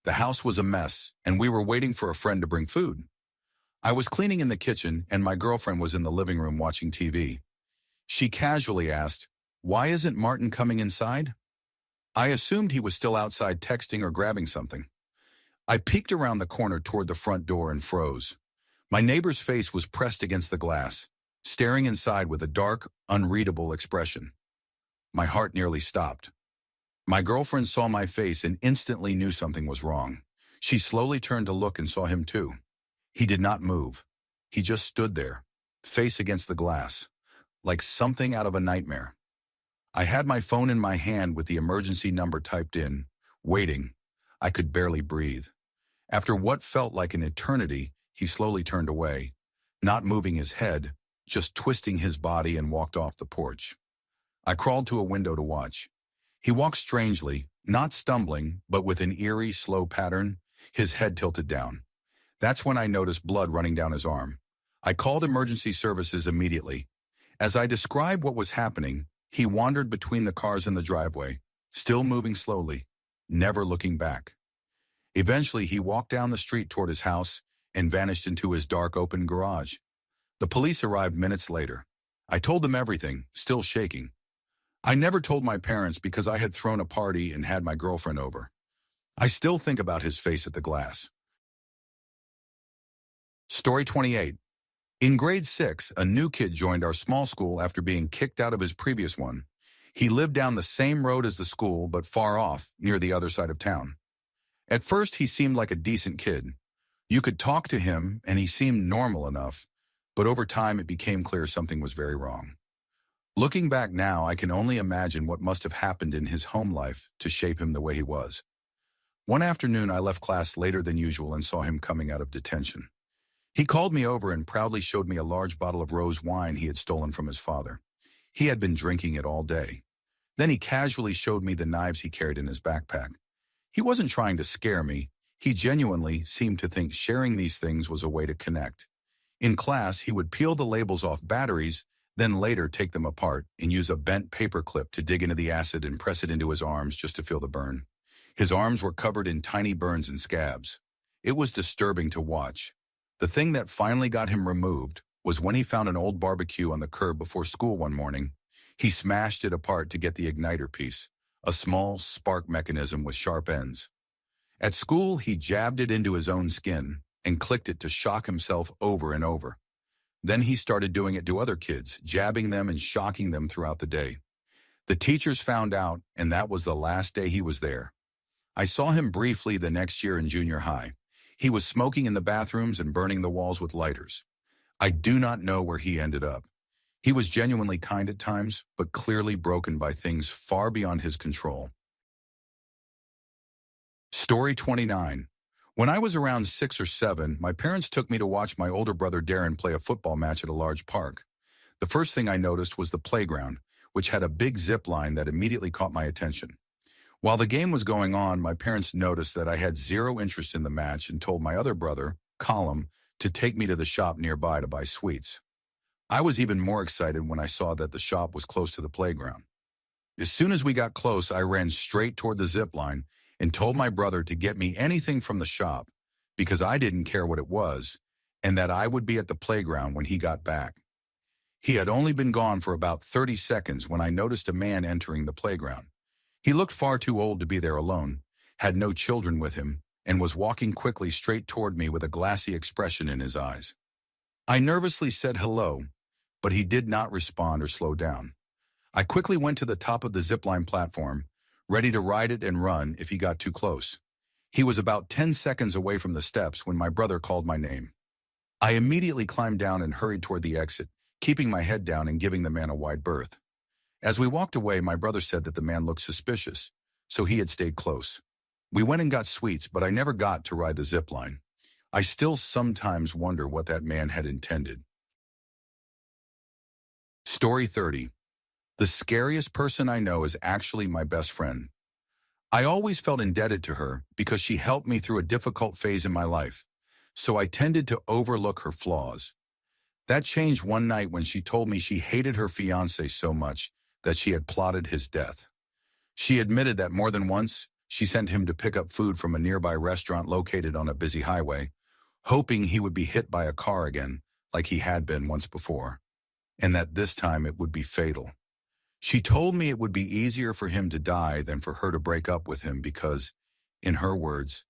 The house was a mess, and we were waiting for a friend to bring food. I was cleaning in the kitchen, and my girlfriend was in the living room watching TV. She casually asked, "Why isn't Martin coming inside?" I assumed he was still outside texting or grabbing something. I peeked around the corner toward the front door and froze. My neighbor's face was pressed against the glass, staring inside with a dark, unreadable expression. My heart nearly stopped. My girlfriend saw my face and instantly knew something was wrong. She slowly turned to look and saw him too. He did not move. He just stood there, face against the glass, like something out of a nightmare. I had my phone in my hand with the emergency number typed in, waiting. I could barely breathe. After what felt like an eternity, he slowly turned away, not moving his head, just twisting his body, and walked off the porch. I crawled to a window to watch. He walked strangely, not stumbling, but with an eerie, slow pattern, his head tilted down. That's when I noticed blood running down his arm. I called emergency services immediately. As I described what was happening, he wandered between the cars in the driveway, still moving slowly, never looking back. Eventually, he walked down the street toward his house and vanished into his dark open garage. The police arrived minutes later. I told them everything, still shaking. I never told my parents because I had thrown a party and had my girlfriend over. I still think about his face at the glass. Story 28. In grade 6, a new kid joined our small school after being kicked out of his previous one. He lived down the same road as the school, but far off, near the other side of town. At first, he seemed like a decent kid. You could talk to him, and he seemed normal enough, but over time it became clear something was very wrong. Looking back now, I can only imagine what must have happened in his home life to shape him the way he was. One afternoon, I left class later than usual and saw him coming out of detention. He called me over and proudly showed me a large bottle of rose wine he had stolen from his father. He had been drinking it all day. Then he casually showed me the knives he carried in his backpack. He wasn't trying to scare me. He genuinely seemed to think sharing these things was a way to connect. In class, he would peel the labels off batteries, then later take them apart and use a bent paper clip to dig into the acid and press it into his arms just to feel the burn. His arms were covered in tiny burns and scabs. It was disturbing to watch. The thing that finally got him removed was when he found an old barbecue on the curb before school one morning. He smashed it apart to get the igniter piece, a small spark mechanism with sharp ends. At school, he jabbed it into his own skin and clicked it to shock himself over and over. Then he started doing it to other kids, jabbing them and shocking them throughout the day. The teachers found out, and that was the last day he was there. I saw him briefly the next year in junior high. He was smoking in the bathrooms and burning the walls with lighters. I do not know where he ended up. He was genuinely kind at times, but clearly broken by things far beyond his control. Story 29. When I was around 6 or 7, my parents took me to watch my older brother Darren play a football match at a large park. The first thing I noticed was the playground, which had a big zip line that immediately caught my attention. While the game was going on, my parents noticed that I had zero interest in the match and told my other brother, Colum, to take me to the shop nearby to buy sweets. I was even more excited when I saw that the shop was close to the playground. As soon as we got close, I ran straight toward the zip line and told my brother to get me anything from the shop because I didn't care what it was and that I would be at the playground when he got back. He had only been gone for about 30 seconds when I noticed a man entering the playground. He looked far too old to be there alone, had no children with him, and was walking quickly straight toward me with a glassy expression in his eyes. I nervously said hello, but he did not respond or slow down. I quickly went to the top of the zipline platform, ready to ride it and run if he got too close. He was about 10 seconds away from the steps when my brother called my name. I immediately climbed down and hurried toward the exit, keeping my head down and giving the man a wide berth. As we walked away, my brother said that the man looked suspicious, so he had stayed close. We went and got sweets, but I never got to ride the zip line. I still sometimes wonder what that man had intended. Story 30. The scariest person I know is actually my best friend. I always felt indebted to her because she helped me through a difficult phase in my life, so I tended to overlook her flaws. That changed one night when she told me she hated her fiancé so much that she had plotted his death. She admitted that more than once, she sent him to pick up food from a nearby restaurant located on a busy highway, hoping he would be hit by a car again, like he had been once before, and that this time it would be fatal. She told me it would be easier for him to die than for her to break up with him because, in her words,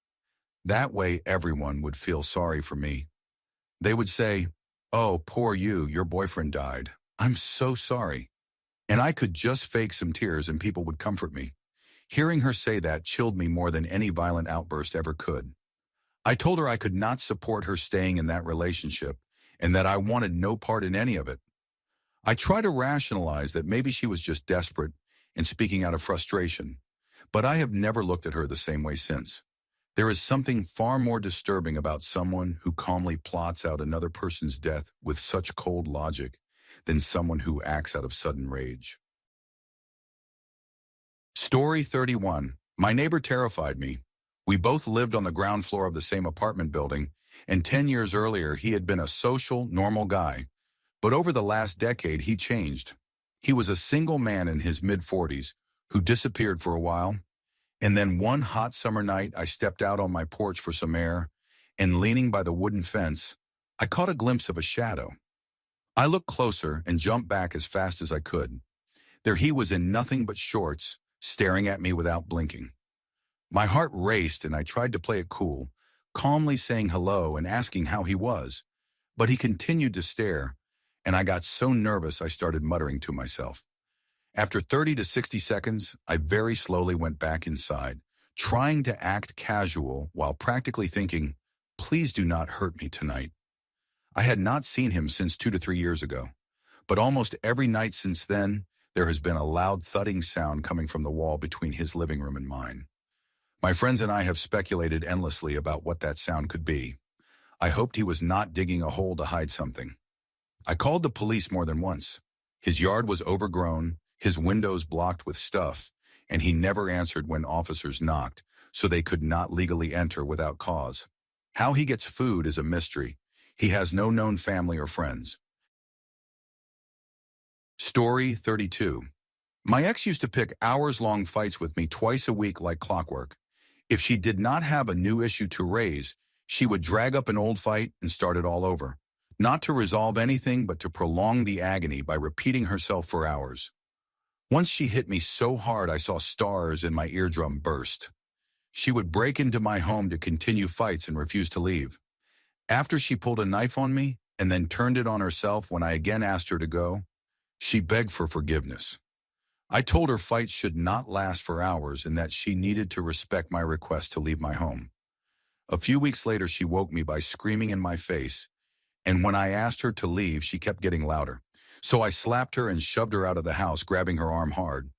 that way everyone would feel sorry for me. They would say, "Oh, poor you, your boyfriend died. I'm so sorry." And I could just fake some tears and people would comfort me. Hearing her say that chilled me more than any violent outburst ever could. I told her I could not support her staying in that relationship and that I wanted no part in any of it. I tried to rationalize that maybe she was just desperate and speaking out of frustration, but I have never looked at her the same way since. There is something far more disturbing about someone who calmly plots out another person's death with such cold logic than someone who acts out of sudden rage. Story 31. My neighbor terrified me. We both lived on the ground floor of the same apartment building, and 10 years earlier he had been a social, normal guy. But over the last decade he changed. He was a single man in his mid-40s who disappeared for a while. And then one hot summer night I stepped out on my porch for some air, and leaning by the wooden fence, I caught a glimpse of a shadow. I looked closer and jumped back as fast as I could. There he was in nothing but shorts, staring at me without blinking. My heart raced and I tried to play it cool, calmly saying hello and asking how he was. But he continued to stare, and I got so nervous I started muttering to myself. After 30 to 60 seconds, I very slowly went back inside, trying to act casual while practically thinking, please do not hurt me tonight. I had not seen him since 2 to 3 years ago, but almost every night since then, there has been a loud thudding sound coming from the wall between his living room and mine. My friends and I have speculated endlessly about what that sound could be. I hoped he was not digging a hole to hide something. I called the police more than once. His yard was overgrown, his windows blocked with stuff, and he never answered when officers knocked, so they could not legally enter without cause. How he gets food is a mystery. He has no known family or friends. Story 32. My ex used to pick hours-long fights with me twice a week like clockwork. If she did not have a new issue to raise, she would drag up an old fight and start it all over. Not to resolve anything, but to prolong the agony by repeating herself for hours. Once she hit me so hard I saw stars and my eardrum burst. She would break into my home to continue fights and refuse to leave. After she pulled a knife on me and then turned it on herself when I again asked her to go, she begged for forgiveness. I told her fights should not last for hours and that she needed to respect my request to leave my home. A few weeks later, she woke me by screaming in my face, and when I asked her to leave, she kept getting louder. So I slapped her and shoved her out of the house, grabbing her arm hard.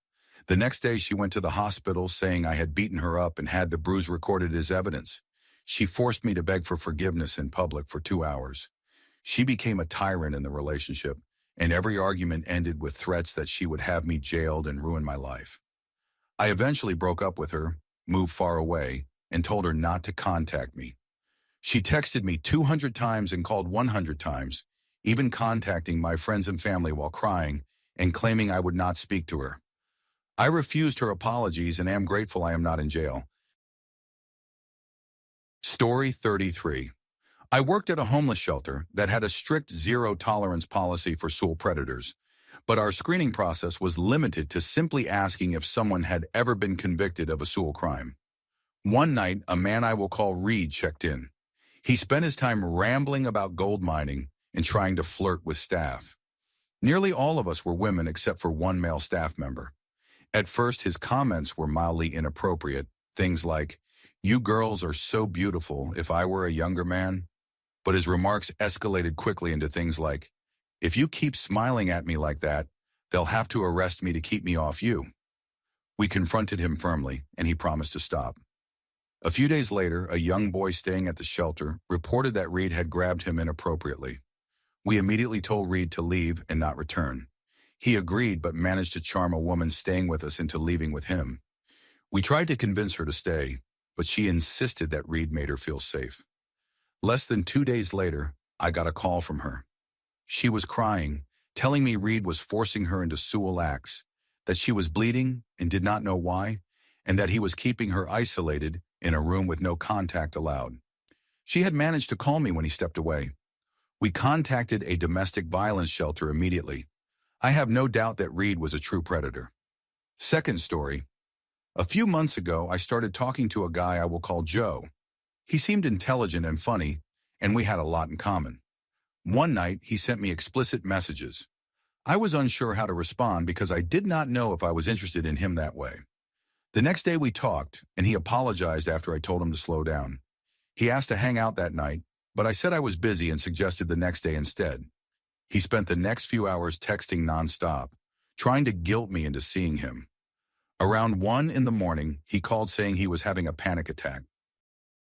The next day, she went to the hospital saying I had beaten her up and had the bruise recorded as evidence. She forced me to beg for forgiveness in public for 2 hours. She became a tyrant in the relationship, and every argument ended with threats that she would have me jailed and ruin my life. I eventually broke up with her, moved far away, and told her not to contact me. She texted me 200 times and called 100 times, even contacting my friends and family while crying and claiming I would not speak to her. I refused her apologies and am grateful I am not in jail. Story 33. I worked at a homeless shelter that had a strict zero-tolerance policy for sewer predators, but our screening process was limited to simply asking if someone had ever been convicted of a sewer crime. One night, a man I will call Reed checked in. He spent his time rambling about gold mining and trying to flirt with staff. Nearly all of us were women except for one male staff member. At first, his comments were mildly inappropriate, things like, "You girls are so beautiful if I were a younger man." But his remarks escalated quickly into things like, "If you keep smiling at me like that, they'll have to arrest me to keep me off you." We confronted him firmly, and he promised to stop. A few days later, a young boy staying at the shelter reported that Reed had grabbed him inappropriately. We immediately told Reed to leave and not return. He agreed but managed to charm a woman staying with us into leaving with him. We tried to convince her to stay, but she insisted that Reed made her feel safe. Less than 2 days later, I got a call from her. She was crying, telling me Reed was forcing her into sexual acts, that she was bleeding and did not know why, and that he was keeping her isolated in a room with no contact allowed. She had managed to call me when he stepped away. We contacted a domestic violence shelter immediately. I have no doubt that Reed was a true predator. Second story. A few months ago, I started talking to a guy I will call Joe. He seemed intelligent and funny, and we had a lot in common. One night, he sent me explicit messages. I was unsure how to respond because I did not know if I was interested in him that way. The next day we talked, and he apologized after I told him to slow down. He asked to hang out that night, but I said I was busy and suggested the next day instead. He spent the next few hours texting nonstop, trying to guilt me into seeing him. Around 1 in the morning, he called saying he was having a panic attack.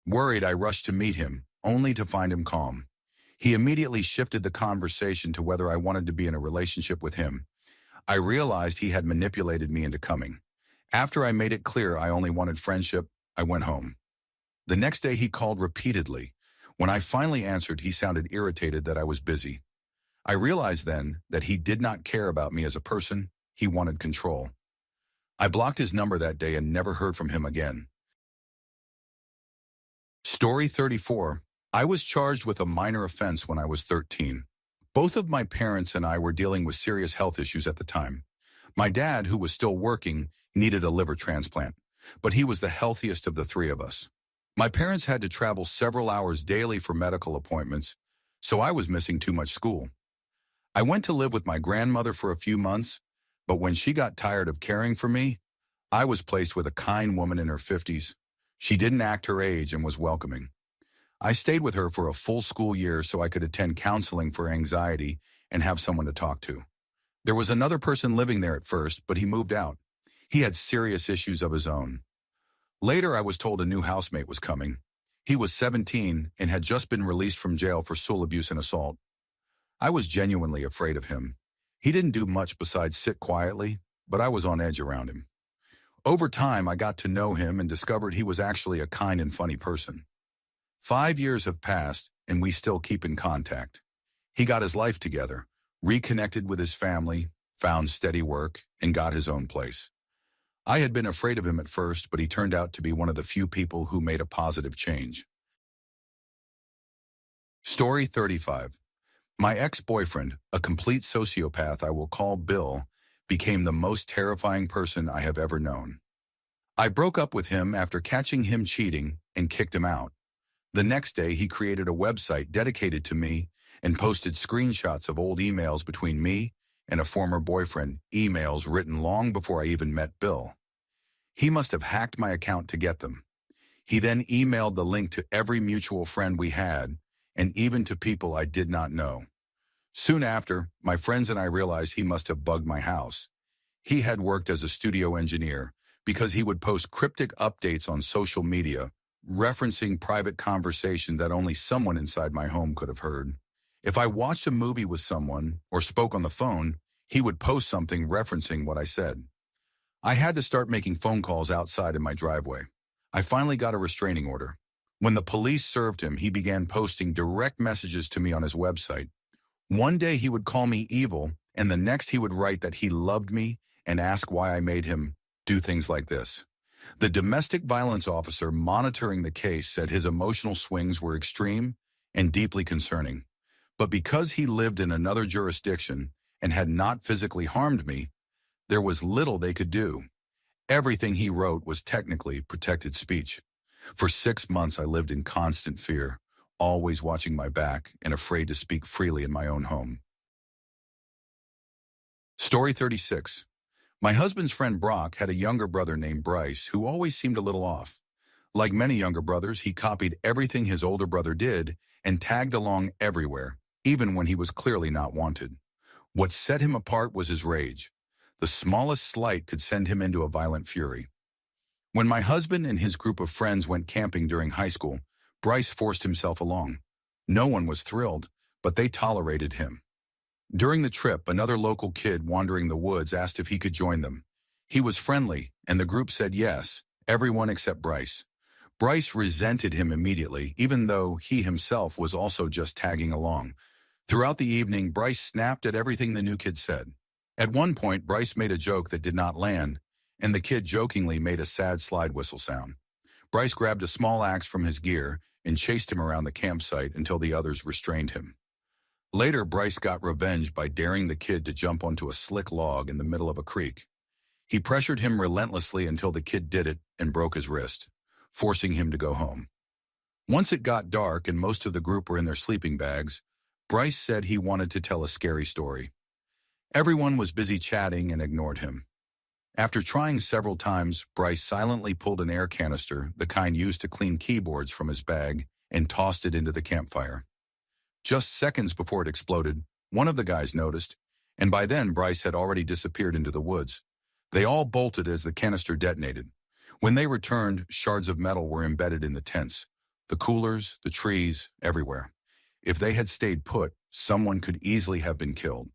Worried, I rushed to meet him, only to find him calm. He immediately shifted the conversation to whether I wanted to be in a relationship with him. I realized he had manipulated me into coming. After I made it clear I only wanted friendship, I went home. The next day he called repeatedly. When I finally answered, he sounded irritated that I was busy. I realized then that he did not care about me as a person, he wanted control. I blocked his number that day and never heard from him again. Story 34. I was charged with a minor offense when I was 13. Both of my parents and I were dealing with serious health issues at the time. My dad, who was still working, needed a liver transplant, but he was the healthiest of the three of us. My parents had to travel several hours daily for medical appointments, so I was missing too much school. I went to live with my grandmother for a few months, but when she got tired of caring for me, I was placed with a kind woman in her 50s. She didn't act her age and was welcoming. I stayed with her for a full school year so I could attend counseling for anxiety and have someone to talk to. There was another person living there at first, but he moved out. He had serious issues of his own. Later, I was told a new housemate was coming. He was 17 and had just been released from jail for stool abuse and assault. I was genuinely afraid of him. He didn't do much besides sit quietly, but I was on edge around him. Over time, I got to know him and discovered he was actually a kind and funny person. 5 years have passed, and we still keep in contact. He got his life together, reconnected with his family, found steady work, and got his own place. I had been afraid of him at first, but he turned out to be one of the few people who made a positive change. Story 35. My ex-boyfriend, a complete sociopath I will call Bill, became the most terrifying person I have ever known. I broke up with him after catching him cheating and kicked him out. The next day, he created a website dedicated to me and posted screenshots of old emails between me and a former boyfriend, emails written long before I even met Bill. He must have hacked my account to get them. He then emailed the link to every mutual friend we had, and even to people I did not know. Soon after, my friends and I realized he must have bugged my house. He had worked as a studio engineer because he would post cryptic updates on social media, referencing private conversation that only someone inside my home could have heard. If I watched a movie with someone or spoke on the phone, he would post something referencing what I said. I had to start making phone calls outside in my driveway. I finally got a restraining order. When the police served him, he began posting direct messages to me on his website. One day he would call me evil, and the next he would write that he loved me and ask why I made him do things like this. The domestic violence officer monitoring the case said his emotional swings were extreme and deeply concerning. But because he lived in another jurisdiction and had not physically harmed me, there was little they could do. Everything he wrote was technically protected speech. For 6 months I lived in constant fear, always watching my back and afraid to speak freely in my own home. Story 36. My husband's friend Brock had a younger brother named Bryce who always seemed a little off. Like many younger brothers, he copied everything his older brother did and tagged along everywhere, even when he was clearly not wanted. What set him apart was his rage. The smallest slight could send him into a violent fury. When my husband and his group of friends went camping during high school, Bryce forced himself along. No one was thrilled, but they tolerated him. During the trip, another local kid wandering the woods asked if he could join them. He was friendly, and the group said yes, everyone except Bryce. Bryce resented him immediately, even though he himself was also just tagging along. Throughout the evening, Bryce snapped at everything the new kid said. At one point, Bryce made a joke that did not land, and the kid jokingly made a sad slide whistle sound. Bryce grabbed a small axe from his gear and chased him around the campsite until the others restrained him. Later, Bryce got revenge by daring the kid to jump onto a slick log in the middle of a creek. He pressured him relentlessly until the kid did it and broke his wrist, forcing him to go home. Once it got dark and most of the group were in their sleeping bags, Bryce said he wanted to tell a scary story. Everyone was busy chatting and ignored him. After trying several times, Bryce silently pulled an air canister, the kind used to clean keyboards, from his bag and tossed it into the campfire. Just seconds before it exploded, one of the guys noticed, and by then Bryce had already disappeared into the woods. They all bolted as the canister detonated. When they returned, shards of metal were embedded in the tents. The coolers, the trees, everywhere. If they had stayed put, someone could easily have been killed.